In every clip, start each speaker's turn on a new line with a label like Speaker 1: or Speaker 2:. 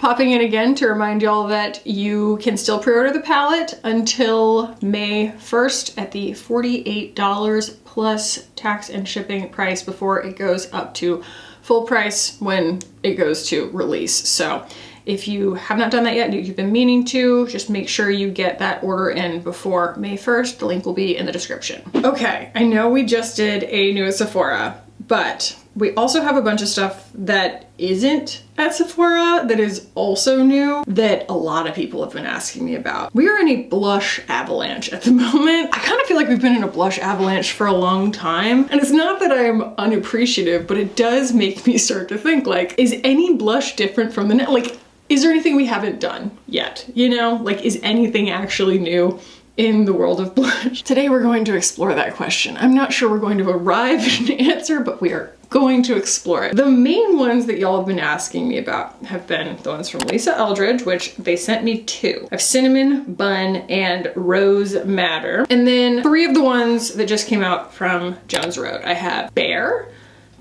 Speaker 1: Popping in again to remind y'all that you can still pre-order the palette until May 1st at the $48 plus tax and shipping price before it goes up to full price when it goes to release. So if you have not done that yet, you've been meaning to, just make sure you get that order in before May 1st. The link will be in the description. Okay, I know we just did a new Sephora, but we also have a bunch of stuff that isn't at Sephora that is also new that a lot of people have been asking me about. We are in a blush avalanche at the moment. I kind of feel like we've been in a blush avalanche for a long time. And it's not that I'm unappreciative, but it does make me start to think like, is any blush different from the net? Like, is there anything we haven't done yet? You know, like, is anything actually new in the world of blush? Today we're going to explore that question. I'm not sure we're going to arrive at an answer, but we are going to explore it. The main ones that y'all have been asking me about have been the ones from Lisa Eldridge, which they sent me 2. I have Cinnamon Bun and Rose Madder. And then 3 of the ones that just came out from Jones Road. I have Bare,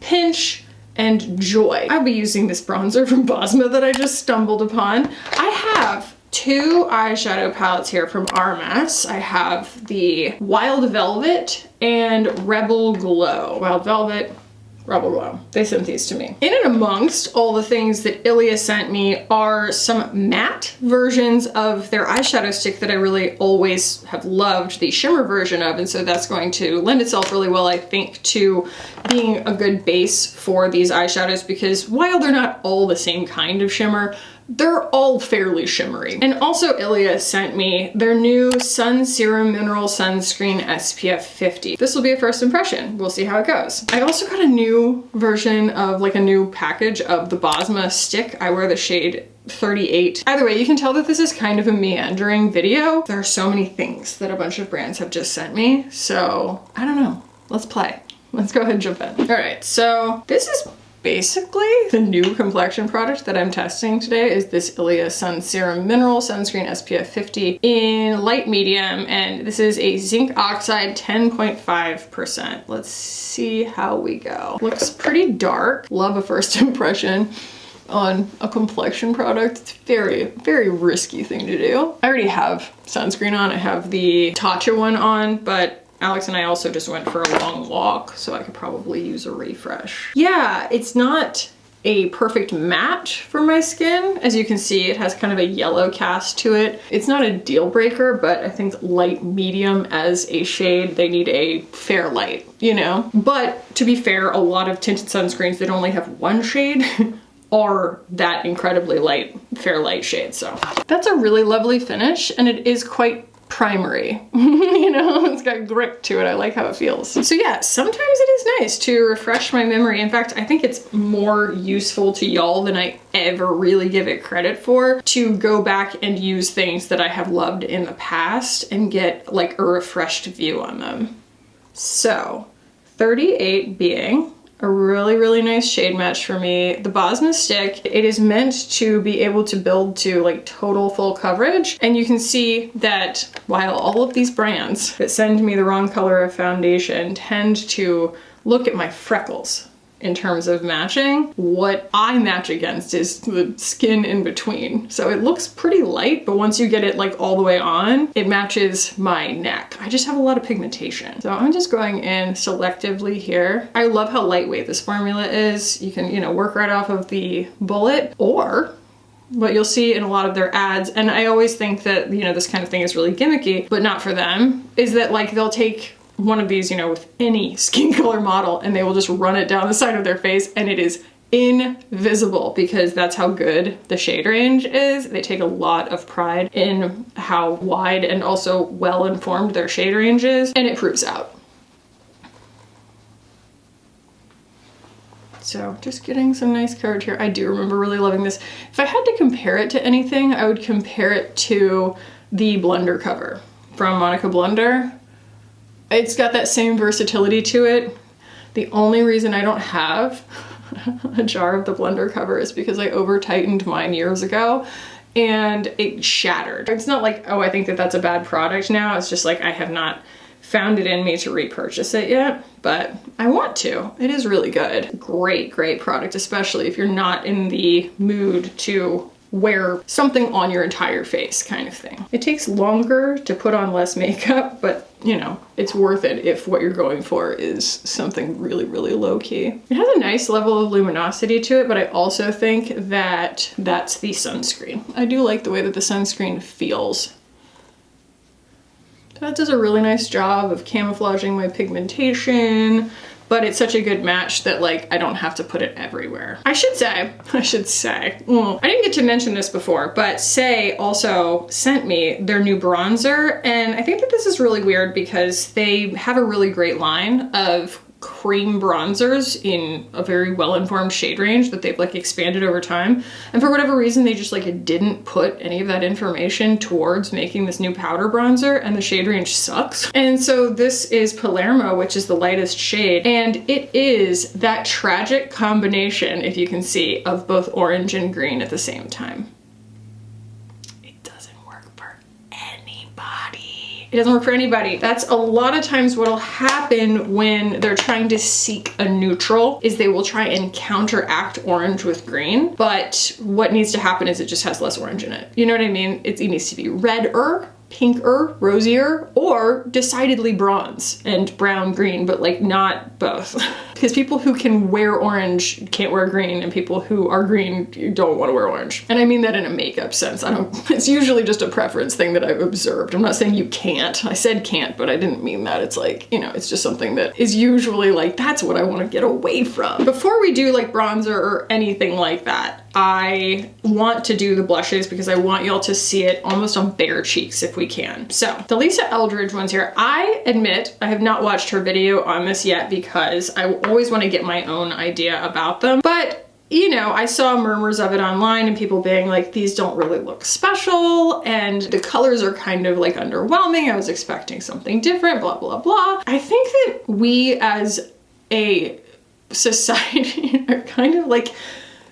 Speaker 1: Pinch, and Joy. I'll be using this bronzer from Bosma that I just stumbled upon. I have 2 eyeshadow palettes here from RMS. I have the Wild Velvet and Rebel Glow. Wild Velvet, Rebel Glow. They sent these to me. In and amongst all the things that ILIA sent me are some matte versions of their eyeshadow stick that I really always have loved the shimmer version of, and so that's going to lend itself really well, I think, to being a good base for these eyeshadows, because while they're not all the same kind of shimmer, they're all fairly shimmery. And also ILIA sent me their new Sun Serum Mineral Sunscreen SPF 50. This will be a first impression. We'll see how it goes. I also got a new version of, like, a new package of the Bosma stick. I wear the shade 38. Either way, you can tell that this is kind of a meandering video. There are so many things that a bunch of brands have just sent me, so I don't know. Let's play. Let's go ahead and jump in. All right, so this is basically the new complexion product that I'm testing today is this ILIA Sun Serum Mineral Sunscreen SPF 50 in light medium, and this is a zinc oxide 10.5%. Let's see how we go. Looks pretty dark. Love a first impression on a complexion product. It's very, very risky thing to do. I already have sunscreen on. I have the Tatcha one on, but Alex and I also just went for a long walk, so I could probably use a refresh. Yeah, it's not a perfect match for my skin. As you can see, it has kind of a yellow cast to it. It's not a deal breaker, but I think light medium as a shade, they need a fair light, you know? But to be fair, a lot of tinted sunscreens that only have one shade are that incredibly light, fair light shade. So that's a really lovely finish, and it is quite primery. You know, it's got grip to it. I like how it feels. So yeah, sometimes it is nice to refresh my memory. In fact, I think it's more useful to y'all than I ever really give it credit for, to go back and use things that I have loved in the past and get like a refreshed view on them. So 38 being a really, really nice shade match for me. The Bosma stick, it is meant to be able to build to like total full coverage. And you can see that while all of these brands that send me the wrong color of foundation tend to look at my freckles in terms of matching, what I match against is the skin in between. So it looks pretty light, but once you get it like all the way on, it matches my neck. I just have a lot of pigmentation. So I'm just going in selectively here. I love how lightweight this formula is. You can, you know, work right off of the bullet, or what you'll see in a lot of their ads, and I always think that, you know, this kind of thing is really gimmicky, but not for them, is that like they'll take one of these, you know, with any skin color model, and they will just run it down the side of their face, and it is invisible, because that's how good the shade range is. They take a lot of pride in how wide and also well informed their shade range is, and it proves out. So just getting some nice coverage here. I do remember really loving this. If I had to compare it to anything, I would compare it to the blender cover from Monica Blunder. It's got that same versatility to it. The only reason I don't have a jar of the blender cover is because I over tightened mine years ago and it shattered. It's not like, oh, I think that that's a bad product now. It's just like I have not found it in me to repurchase it yet, but I want to. It is really good. Great, great product, especially if you're not in the mood to wear something on your entire face kind of thing. It takes longer to put on less makeup, but you know, it's worth it if what you're going for is something really, really low key. It has a nice level of luminosity to it, but I also think that that's the sunscreen. I do like the way that the sunscreen feels. That does a really nice job of camouflaging my pigmentation, but it's such a good match that like I don't have to put it everywhere. I should say, I didn't get to mention this before, but Say also sent me their new bronzer, and I think that this is really weird because they have a really great line of cream bronzers in a very well-informed shade range that they've like expanded over time. And for whatever reason, they just like didn't put any of that information towards making this new powder bronzer, and the shade range sucks. And so this is Palermo, which is the lightest shade. And it is that tragic combination, if you can see, of both orange and green at the same time. It doesn't work for anybody. That's a lot of times what'll happen when they're trying to seek a neutral is they will try and counteract orange with green. But what needs to happen is it just has less orange in it. You know what I mean? It needs to be redder, pinker, rosier, or decidedly bronze and brown green, but like not both. Because people who can wear orange can't wear green, and people who are green don't want to wear orange. And I mean that in a makeup sense. It's usually just a preference thing that I've observed. I'm not saying you can't. I said can't, but I didn't mean that. It's like, you know, it's just something that is usually like, that's what I want to get away from. Before we do like bronzer or anything like that, I want to do the blushes because I want y'all to see it almost on bare cheeks if we can. So the Lisa Eldridge ones here, I admit I have not watched her video on this yet because I always want to get my own idea about them. But you know, I saw murmurs of it online and people being like, these don't really look special and the colors are kind of like underwhelming. I was expecting something different, blah, blah, blah. I think that we as a society are kind of like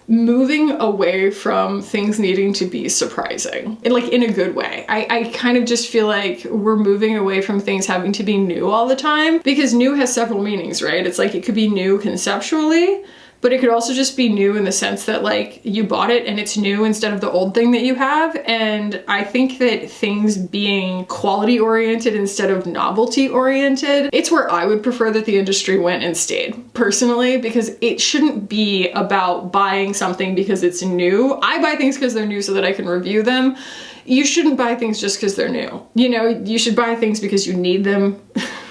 Speaker 1: moving away from things needing to be surprising, and like in a good way. I kind of just feel like we're moving away from things having to be new all the time, because new has several meanings, right? It's like it could be new conceptually, but it could also just be new in the sense that like you bought it and it's new instead of the old thing that you have. And I think that things being quality oriented instead of novelty oriented, it's where I would prefer that the industry went and stayed personally, because it shouldn't be about buying something because it's new. I buy things because they're new so that I can review them. You shouldn't buy things just because they're new. You know, you should buy things because you need them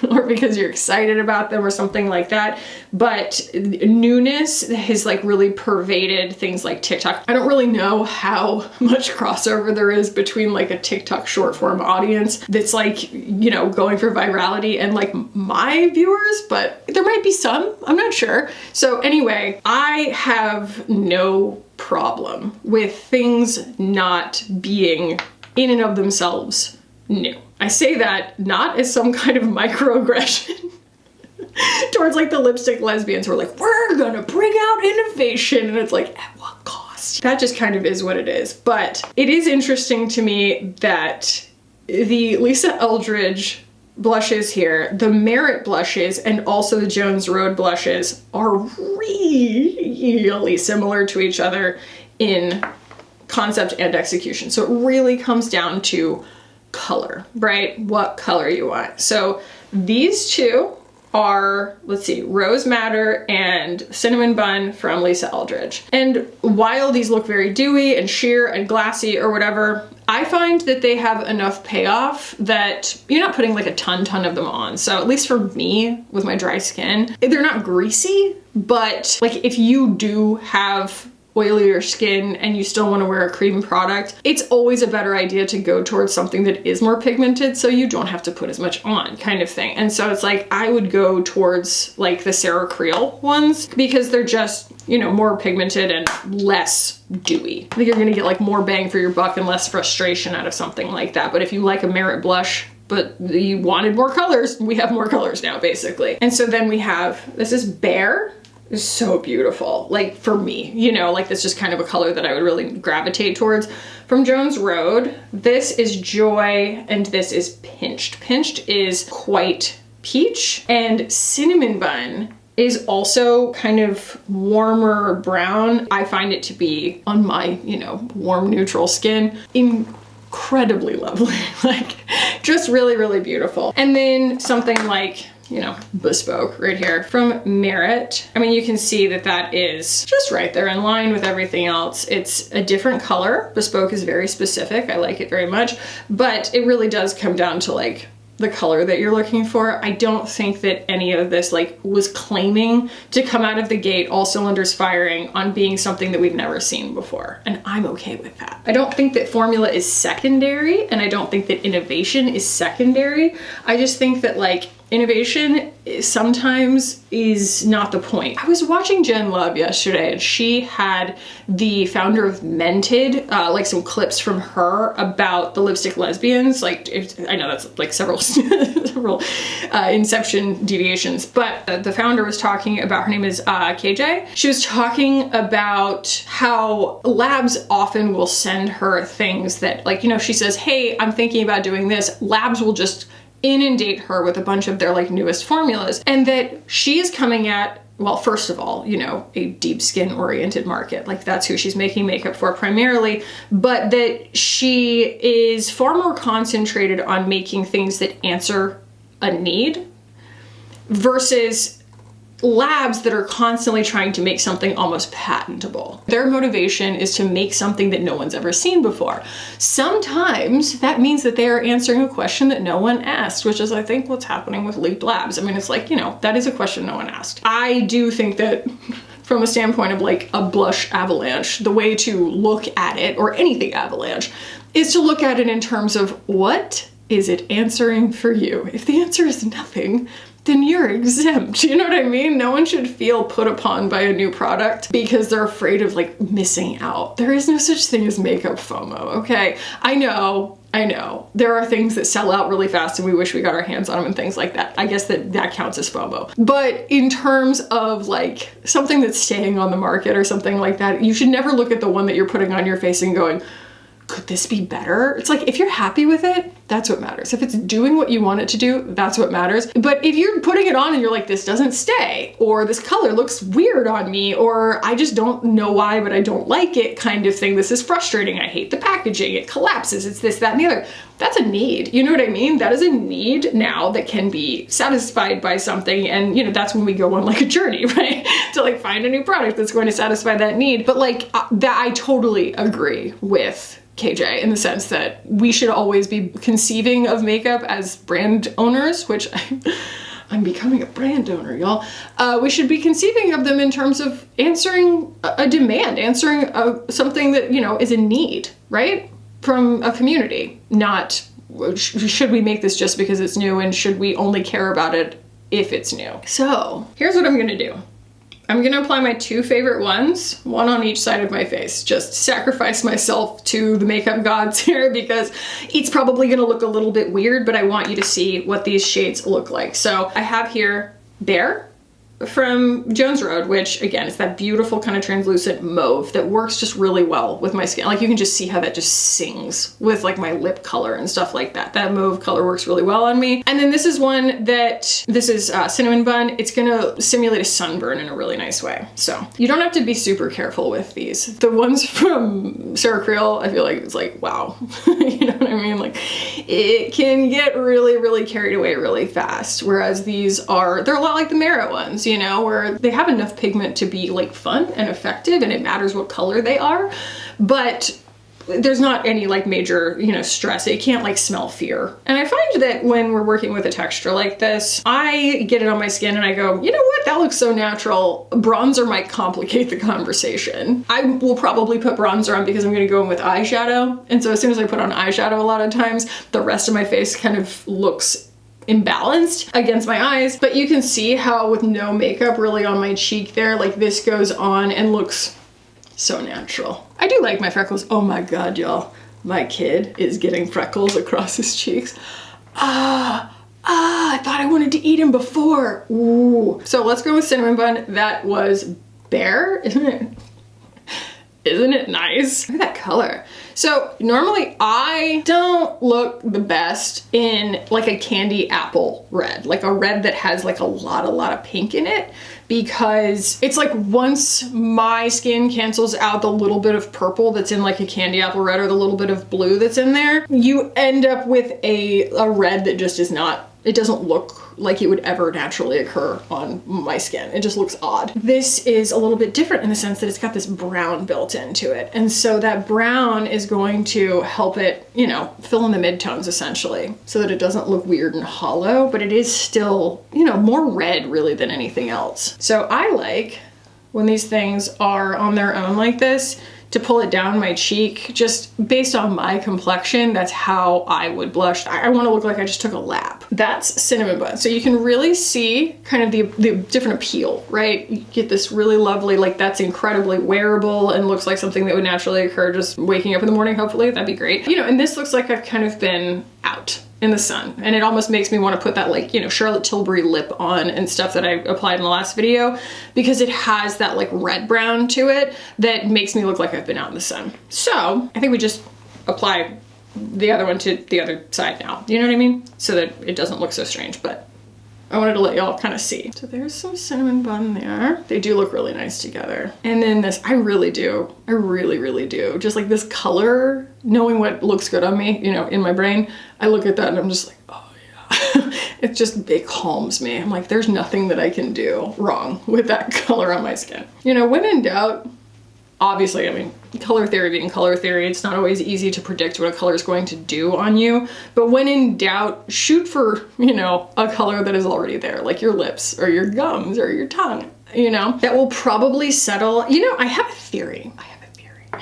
Speaker 1: or because you're excited about them or something like that. But newness has like really pervaded things like TikTok. I don't really know how much crossover there is between like a TikTok short form audience that's like, you know, going for virality and like my viewers, but there might be some, I'm not sure. So anyway, I have no problem with things not being in and of themselves new. I say that not as some kind of microaggression towards like the lipstick lesbians who are like, we're gonna bring out innovation, and it's like, at what cost? That just kind of is what it is. But it is interesting to me that the Lisa Eldridge blushes here, the Merit blushes and also the Jones Road blushes are really similar to each other in concept and execution. So it really comes down to color, right? What color you want. So these two are, let's see, Rose Madder and Cinnamon Bun from Lisa Eldridge. And while these look very dewy and sheer and glassy or whatever, I find that they have enough payoff that you're not putting like a ton of them on. So at least for me with my dry skin, they're not greasy, but like if you do have oilier skin and you still want to wear a cream product, it's always a better idea to go towards something that is more pigmented so you don't have to put as much on, kind of thing. And so it's like I would go towards like the Sarah Creel ones because they're just, you know, more pigmented and less dewy. I think you're gonna get like more bang for your buck and less frustration out of something like that. But if you like a Merit blush but you wanted more colors, we have more colors now basically. And so then we have, this is Bear. Is so beautiful, like for me, you know, like that's just kind of a color that I would really gravitate towards. From Jones Road, this is Joy and this is Pinched. Pinched is quite peach, and Cinnamon Bun is also kind of warmer brown. I find it to be on my, you know, warm neutral skin, incredibly lovely. Like, just really, really beautiful. And then something like, you know, Bespoke right here from Merit. I mean, you can see that that is just right there in line with everything else. It's a different color. Bespoke is very specific. I like it very much, but it really does come down to like the color that you're looking for. I don't think that any of this like was claiming to come out of the gate all cylinders firing on being something that we've never seen before. And I'm okay with that. I don't think that formula is secondary, and I don't think that innovation is secondary. I just think that like innovation sometimes is not the point. I was watching Jen Love yesterday, and she had the founder of Mented, like some clips from her about the lipstick lesbians. Like, I know that's like several inception deviations, but the founder was talking about, her name is KJ. She was talking about how labs often will send her things that, like, you know, she says, hey, I'm thinking about doing this. Labs will just inundate her with a bunch of their like newest formulas, and that she is coming at, well, first of all, you know, a deep skin oriented market. Like, that's who she's making makeup for primarily, but that she is far more concentrated on making things that answer a need versus labs that are constantly trying to make something almost patentable. Their motivation is to make something that no one's ever seen before. Sometimes that means that they are answering a question that no one asked, which is, I think, what's happening with Leap Labs. I mean, it's like, you know, that is a question no one asked. I do think that from a standpoint of like a blush avalanche, the way to look at it, or anything avalanche, is to look at it in terms of what is it answering for you? If the answer is nothing, then you're exempt. You know what I mean? No one should feel put upon by a new product because they're afraid of like missing out. There is no such thing as makeup FOMO, okay? I know. There are things that sell out really fast and we wish we got our hands on them and things like that. I guess that counts as FOMO. But in terms of like something that's staying on the market or something like that, you should never look at the one that you're putting on your face and going, could this be better? It's like, if you're happy with it, that's what matters. If it's doing what you want it to do, that's what matters. But if you're putting it on and you're like, this doesn't stay, or this color looks weird on me, or I just don't know why, but I don't like it kind of thing, this is frustrating, I hate the packaging, it collapses, it's this, that, and the other. That's a need. You know what I mean? That is a need now that can be satisfied by something. And, you know, that's when we go on like a journey, right? To like find a new product that's going to satisfy that need. But like that, I totally agree with KJ in the sense that we should always be conceiving of makeup as brand owners, which I'm becoming a brand owner, y'all. We should be conceiving of them in terms of answering a demand, answering something that, you know, is a need, right? From a community, not should we make this just because it's new and should we only care about it if it's new. So here's what I'm gonna do. I'm gonna apply my two favorite ones, one on each side of my face. Just sacrifice myself to the makeup gods here because it's probably gonna look a little bit weird, but I want you to see what these shades look like. So I have here Bear from Jones Road, which again is that beautiful kind of translucent mauve that works just really well with my skin. Like, you can just see how that just sings with like my lip color and stuff like that. That mauve color works really well on me. And then this is one that, this is Cinnamon Bun. It's gonna simulate a sunburn in a really nice way. So you don't have to be super careful with these. The ones from Sarah Creel, I feel like it's like, wow. You know what I mean? Like, it can get really, really carried away really fast. Whereas these are, they're a lot like the Merit ones, you know, where they have enough pigment to be like fun and effective and it matters what color they are, but there's not any like major, you know, stress. It can't like smell fear. And I find that when we're working with a texture like this, I get it on my skin and I go, you know what, that looks so natural. Bronzer might complicate the conversation. I will probably put bronzer on because I'm gonna go in with eyeshadow. And so as soon as I put on eyeshadow, a lot of times the rest of my face kind of looks imbalanced against my eyes. But you can see how with no makeup really on my cheek there, like this goes on and looks so natural. I do like my freckles. Oh my God, y'all. My kid is getting freckles across his cheeks. I thought I wanted to eat him before. Ooh. So let's go with Cinnamon Bun. That was Bear, isn't it? Isn't it nice? Look at that color. So normally I don't look the best in like a candy apple red, like a red that has like a lot of pink in it, because it's like once my skin cancels out the little bit of purple that's in like a candy apple red or the little bit of blue that's in there, you end up with a red that just is not, it doesn't look like it would ever naturally occur on my skin. It just looks odd. This is a little bit different in the sense that it's got this brown built into it. And so that brown is going to help it, you know, fill in the midtones essentially, so that it doesn't look weird and hollow, but it is still, you know, more red really than anything else. So I like when these things are on their own like this, to pull it down my cheek, just based on my complexion, that's how I would blush. I want to look like I just took a lap. That's cinnamon bun. So you can really see kind of the different appeal, right? You get this really lovely, like that's incredibly wearable and looks like something that would naturally occur just waking up in the morning, hopefully. That'd be great. You know, and this looks like I've kind of been out in the sun, and it almost makes me want to put that, like, you know, Charlotte Tilbury lip on and stuff that I applied in the last video, because it has that like red brown to it that makes me look like I've been out in the sun. So I think we just apply the other one to the other side now, you know what I mean? So that it doesn't look so strange, but I wanted to let y'all kind of see. So there's some cinnamon bun there. They do look really nice together. And then this, I really do, just like this color, knowing what looks good on me, you know, in my brain, I look at that and I'm just like, oh yeah. It calms me. I'm like, there's nothing that I can do wrong with that color on my skin. You know, when in doubt, obviously, I mean, color theory being color theory, it's not always easy to predict what a color is going to do on you, but when in doubt, shoot for, you know, a color that is already there, like your lips or your gums or your tongue, you know, that will probably settle. You know, I have a theory.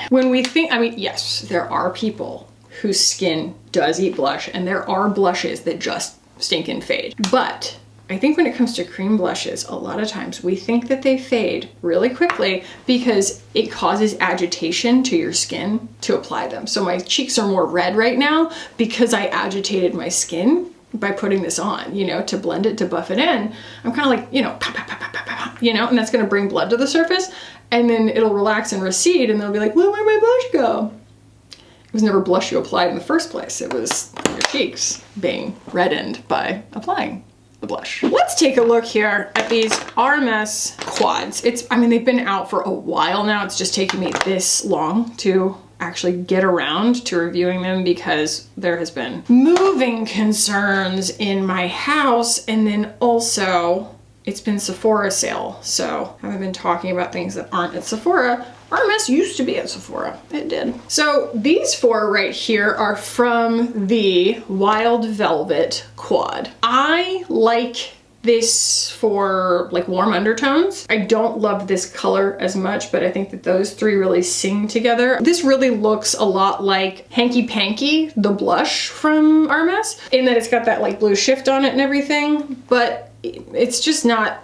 Speaker 1: When we think, I mean, yes, there are people whose skin does eat blush, and there are blushes that just stink and fade, but I think when it comes to cream blushes, a lot of times we think that they fade really quickly because it causes agitation to your skin to apply them. So my cheeks are more red right now because I agitated my skin by putting this on, you know, to blend it, to buff it in. I'm kind of like, you know, pow, pow, pow, pow, pow, pow, you know, and that's gonna bring blood to the surface, and then it'll relax and recede, and they'll be like, well, where'd my blush go? It was never blush you applied in the first place. It was your cheeks being reddened by applying the blush. Let's take a look here at these RMS quads. I mean, they've been out for a while now. It's just taken me this long to actually get around to reviewing them because there has been moving concerns in my house, and then also it's been Sephora sale. So I haven't been talking about things that aren't at Sephora. RMS used to be at Sephora. It did. So these four right here are from the Wild Velvet quad. I like this for like warm undertones. I don't love this color as much, but I think that those three really sing together. This really looks a lot like Hanky Panky, the blush from RMS, in that it's got that like blue shift on it and everything, but it's just not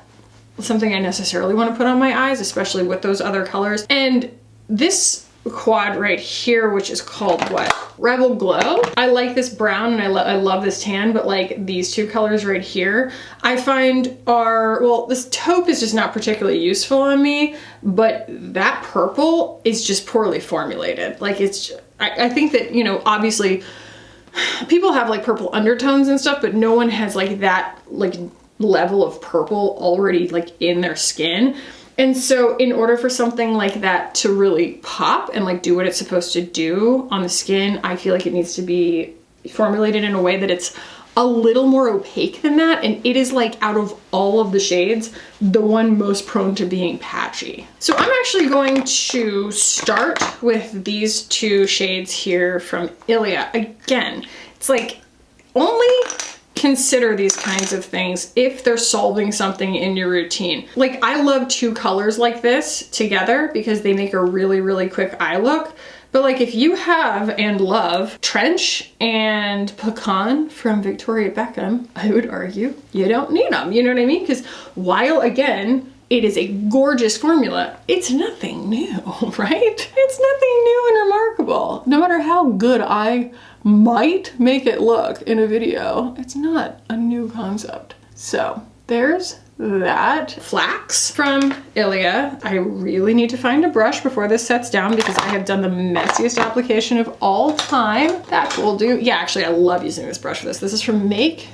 Speaker 1: something I necessarily want to put on my eyes, especially with those other colors. And this quad right here, which is called what? Rebel Glow. I like this brown and I love this tan, but like these two colors right here, I find are, well, this taupe is just not particularly useful on me, but that purple is just poorly formulated. Like it's, I think that, you know, obviously people have like purple undertones and stuff, but no one has like that like level of purple already like in their skin. And so in order for something like that to really pop and like do what it's supposed to do on the skin, I feel like it needs to be formulated in a way that it's a little more opaque than that. And it is like, out of all of the shades, the one most prone to being patchy. So I'm actually going to start with these two shades here from ILIA. Again, it's like, only consider these kinds of things if they're solving something in your routine. Like, I love two colors like this together because they make a really, really quick eye look. But like, if you have and love Trench and Pecan from Victoria Beckham, I would argue you don't need them. You know what I mean? Because while, again, it is a gorgeous formula, it's nothing new, right? It's nothing new and remarkable. No matter how good I might make it look in a video, it's not a new concept. So there's that. Flax from ILIA. I really need to find a brush before this sets down because I have done the messiest application of all time. That will do. Yeah, actually, I love using this brush for this. This is from Make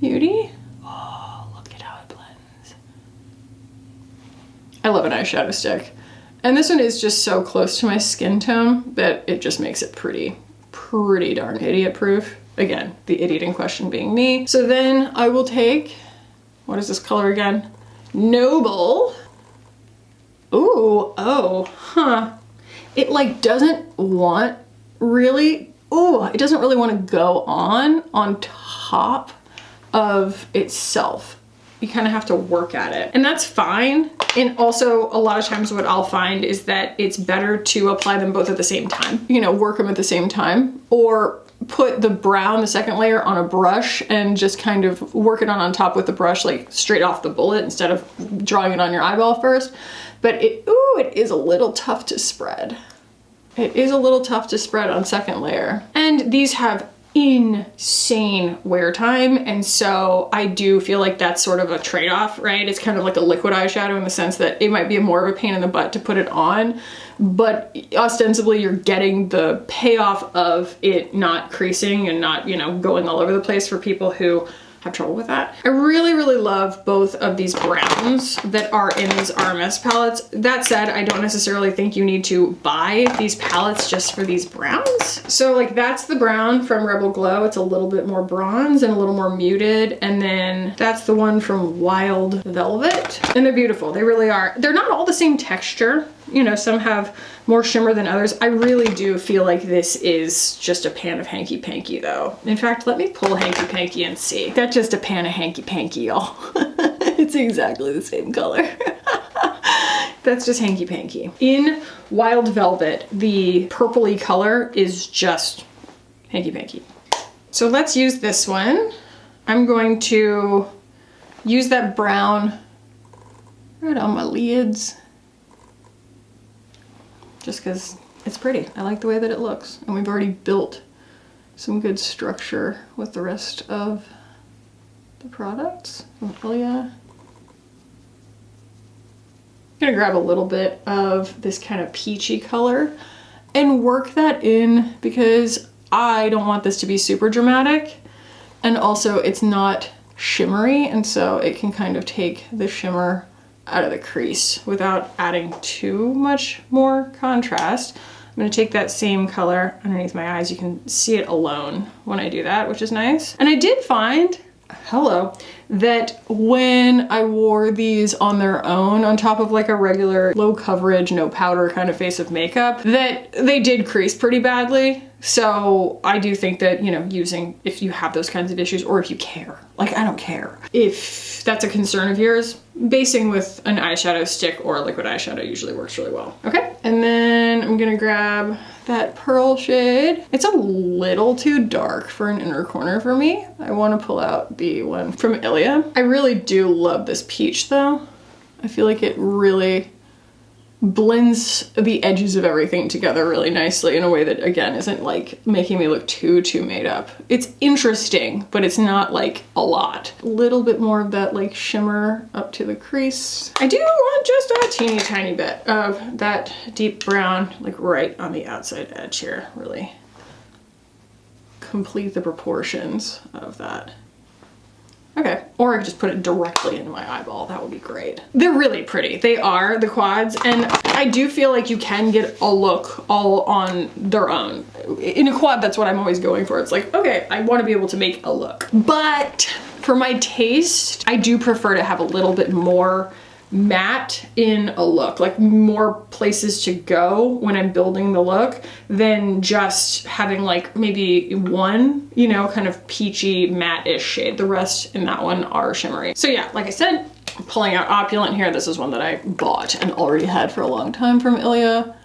Speaker 1: Beauty. Oh, look at how it blends. I love an eyeshadow stick. And this one is just so close to my skin tone that it just makes it pretty darn idiot proof. Again, the idiot in question being me. So then I will take, what is this color again? Noble. Ooh, oh, huh. It like doesn't want really, it doesn't really want to go on top of itself. You kind of have to work at it, and that's fine. And also a lot of times what I'll find is that it's better to apply them both at the same time, you know, work them at the same time, or put the brown, the second layer, on a brush and just kind of work it on top with the brush, like straight off the bullet instead of drawing it on your eyeball first. But it is a little tough to spread. It is a little tough to spread on second layer. And these have insane wear time, and so I do feel like that's sort of a trade-off, right? It's kind of like a liquid eyeshadow in the sense that it might be more of a pain in the butt to put it on, but ostensibly you're getting the payoff of it not creasing and not, you know, going all over the place for people who have trouble with that. I really love both of these browns that are in these RMS palettes. That said, I don't necessarily think you need to buy these palettes just for these browns. So like that's the brown from Rebel Glow. It's a little bit more bronze and a little more muted. And then that's the one from Wild Velvet. And they're beautiful. They really are. They're not all the same texture. You know, some have more shimmer than others. I really do feel like this is just a pan of hanky panky though. In fact, let me pull hanky panky and see. That's just a pan of hanky panky, y'all. It's exactly the same color. That's just hanky panky. In Wild Velvet, the purpley color is just hanky panky. So let's use this one. I'm going to use that brown right on my lids, just because it's pretty. I like the way that it looks. And we've already built some good structure with the rest of the products from ILIA. I'm gonna grab a little bit of this kind of peachy color and work that in, because I don't want this to be super dramatic. And also it's not shimmery, and so it can kind of take the shimmer out of the crease without adding too much more contrast. I'm gonna take that same color underneath my eyes. You can see it alone when I do that, which is nice. And I did find, that when I wore these on their own, on top of like a regular low coverage, no powder kind of face of makeup, that they did crease pretty badly. So I do think that, you know, using, if you have those kinds of issues, or if you care, like I don't care, if that's a concern of yours, basing with an eyeshadow stick or a liquid eyeshadow usually works really well. Okay, and then I'm gonna grab that pearl shade. It's a little too dark for an inner corner for me. I want to pull out the one from ILIA. I really do love this peach though. I feel like it really blends the edges of everything together really nicely in a way that, again, isn't like making me look too made up. It's interesting, but it's not like a lot. A little bit more of that like shimmer up to the crease. I do want just a teeny tiny bit of that deep brown, like right on the outside edge here, really complete the proportions of that. Okay, or I could just put it directly into my eyeball. That would be great. They're really pretty. They are, the quads, and I do feel like you can get a look all on their own. In a quad, that's what I'm always going for. It's like, okay, I want to be able to make a look. But for my taste, I do prefer to have a little bit more matte in a look, like more places to go when I'm building the look than just having like maybe one, you know, kind of peachy matte-ish shade. The rest in that one are shimmery. So yeah, like I said, pulling out Opulent here. This is one that I bought and already had for a long time from ILIA.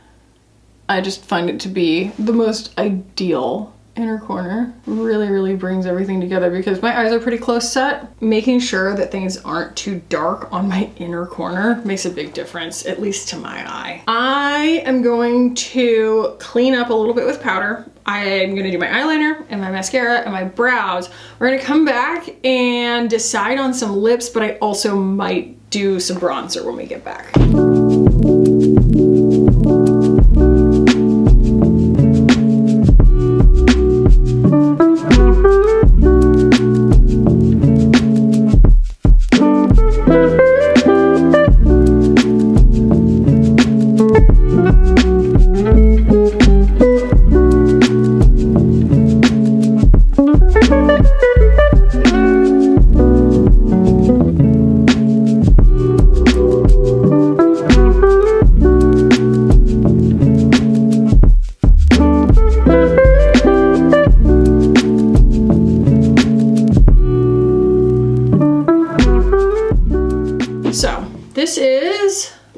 Speaker 1: I just find it to be the most ideal inner corner. Really brings everything together because my eyes are pretty close set. Making sure that things aren't too dark on my inner corner makes a big difference, at least to my eye. I am going to clean up a little bit with powder. I'm gonna do my eyeliner and my mascara and my brows. We're gonna come back and decide on some lips, but I also might do some bronzer when we get back.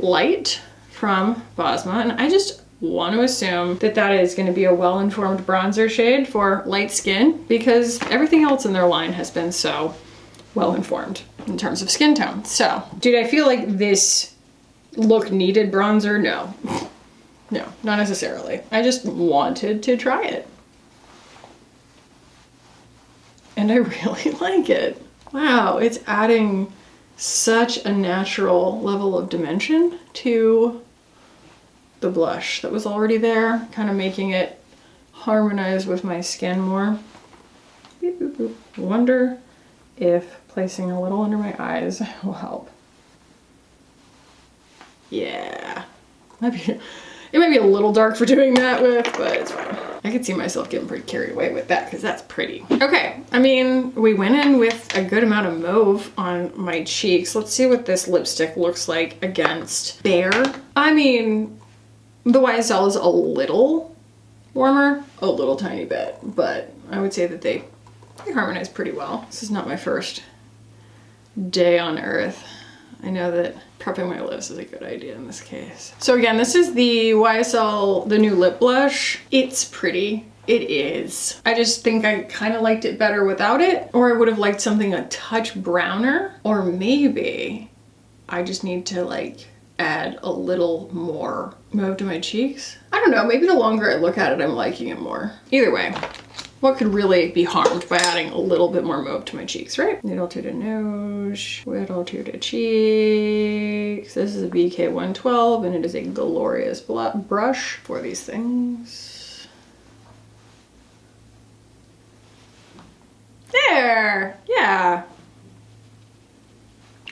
Speaker 1: Light from Bosma, and I just want to assume that that is going to be a well-informed bronzer shade for light skin, because everything else in their line has been so well-informed in terms of skin tone. So, did I feel like this look needed bronzer? No. No, not necessarily. I just wanted to try it. And I really like it. Wow, it's adding such a natural level of dimension to the blush that was already there, kind of making it harmonize with my skin more. Beep, boop, boop. Wonder if placing a little under my eyes will help. Yeah. It might be a little dark for doing that with, but it's fine. I could see myself getting pretty carried away with that because that's pretty. Okay, I mean, we went in with a good amount of mauve on my cheeks. Let's see what this lipstick looks like against Bare. I mean, the YSL is a little warmer, a little tiny bit, but I would say that they harmonize pretty well. This is not my first day on Earth. I know that prepping my lips is a good idea in this case. So again, this is the YSL, the new lip blush. It's pretty. It is. I just think I kind of liked it better without it, or I would have liked something a touch browner, or maybe I just need to like add a little more mauve to my cheeks. I don't know, maybe the longer I look at it, I'm liking it more. Either way, what could really be harmed by adding a little bit more mauve to my cheeks, right? Needle to the nose, whittle to the cheeks. This is a BK112 and it is a glorious brush for these things. There, yeah.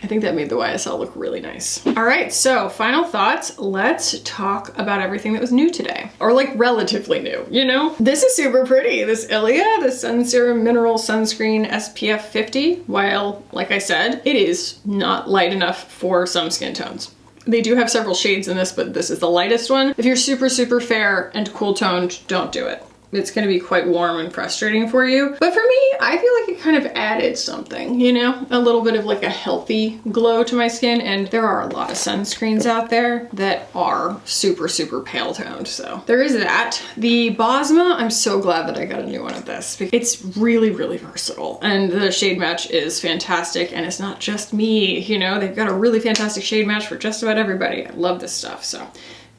Speaker 1: I think that made the YSL look really nice. All right, so final thoughts. Let's talk about everything that was new today, or like relatively new, you know? This is super pretty. This ILIA, the Sun Serum Mineral Sunscreen SPF 50, while, like I said, it is not light enough for some skin tones. They do have several shades in this, but this is the lightest one. If you're super, super fair and cool toned, don't do it. It's gonna be quite warm and frustrating for you. But for me, I feel like it kind of added something, you know? A little bit of like a healthy glow to my skin, and there are a lot of sunscreens out there that are super, super pale toned, so there is that. The Bosma, I'm so glad that I got a new one of this, because it's really, really versatile, and the shade match is fantastic, and it's not just me, you know? They've got a really fantastic shade match for just about everybody. I love this stuff, so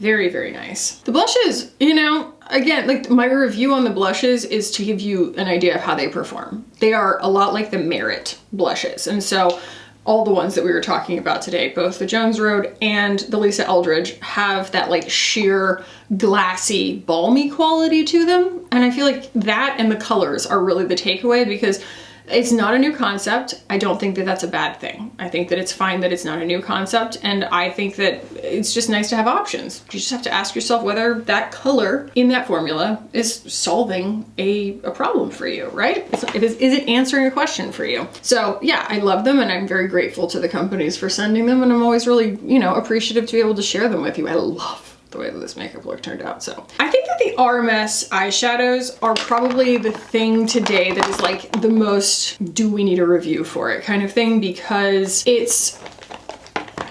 Speaker 1: very, very nice. The blushes, you know, again, like my review on the blushes is to give you an idea of how they perform. They are a lot like the Merit blushes. And so all the ones that we were talking about today, both the Jones Road and the Lisa Eldridge, have that like sheer, glassy, balmy quality to them. And I feel like that and the colors are really the takeaway, because it's not a new concept. I don't think that that's a bad thing. I think that it's fine that it's not a new concept, and I think that it's just nice to have options. You just have to ask yourself whether that color in that formula is solving a problem for you, right? Is it answering a question for you? So yeah, I love them, and I'm very grateful to the companies for sending them, and I'm always really, you know, appreciative to be able to share them with you. I love the way that this makeup look turned out. So I think that the RMS eyeshadows are probably the thing today that is like the most do we need a review for it kind of thing, because it's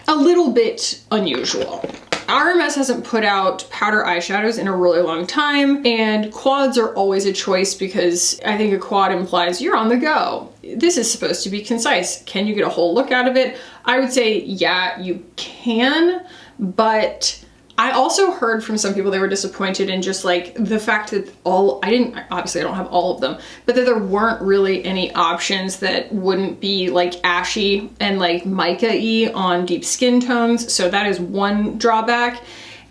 Speaker 1: a little bit unusual. RMS hasn't put out powder eyeshadows in a really long time, and quads are always a choice because I think a quad implies you're on the go. This is supposed to be concise. Can you get a whole look out of it? I would say, yeah, you can, but I also heard from some people they were disappointed in just like the fact that obviously I don't have all of them, but that there weren't really any options that wouldn't be like ashy and like mica-y on deep skin tones. So that is one drawback.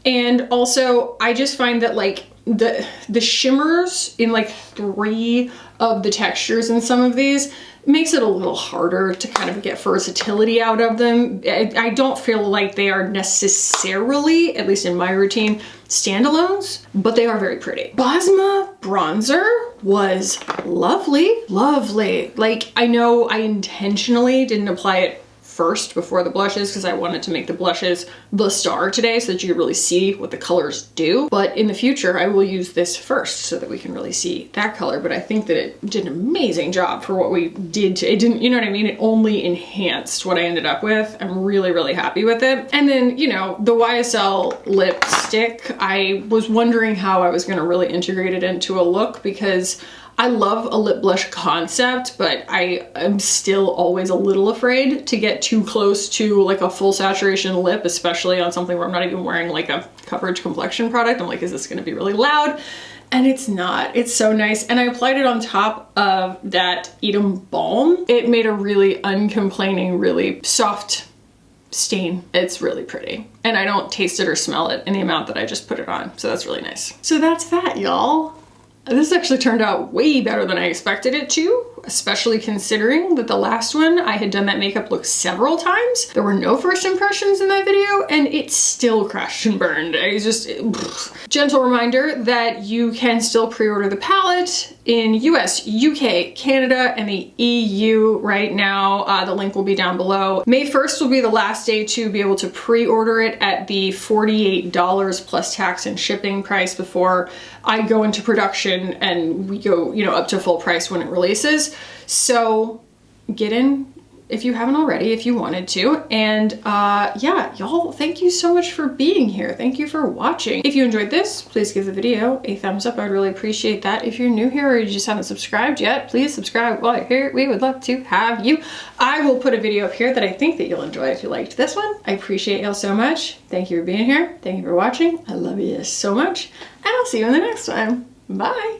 Speaker 1: And also I just find that like the shimmers in like 3 of the textures in some of these makes it a little harder to kind of get versatility out of them. I don't feel like they are necessarily, at least in my routine, standalones, but they are very pretty. Bosma bronzer was lovely, lovely. Like, I know I intentionally didn't apply it first before the blushes because I wanted to make the blushes the star today so that you could really see what the colors do. But in the future, I will use this first so that we can really see that color. But I think that it did an amazing job for what we did. It didn't, you know what I mean? It only enhanced what I ended up with. I'm really, really happy with it. And then, you know, the YSL lipstick, I was wondering how I was going to really integrate it into a look because I love a lip blush concept, but I am still always a little afraid to get too close to like a full saturation lip, especially on something where I'm not even wearing like a coverage complexion product. I'm like, is this gonna be really loud? And it's not. It's so nice. And I applied it on top of that Edam Balm. It made a really uncomplaining, really soft stain. It's really pretty. And I don't taste it or smell it in the amount that I just put it on. So that's really nice. So that's that, y'all. This actually turned out way better than I expected it to, especially considering that the last one I had done that makeup look several times. There were no first impressions in that video and it still crashed and burned. I just, gentle reminder that you can still pre-order the palette in US, UK, Canada, and the EU right now. The link will be down below. May 1st will be the last day to be able to pre-order it at the $48 plus tax and shipping price before I go into production and we go, you know, up to full price when it releases. So get in if you haven't already, if you wanted to. And yeah, y'all, thank you so much for being here. Thank you for watching. If you enjoyed this, please give the video a thumbs up. I'd really appreciate that. If you're new here or you just haven't subscribed yet, please subscribe while you're here. We would love to have you. I will put a video up here that I think that you'll enjoy if you liked this one. I appreciate y'all so much. Thank you for being here. Thank you for watching. I love you so much. And I'll see you in the next one. Bye.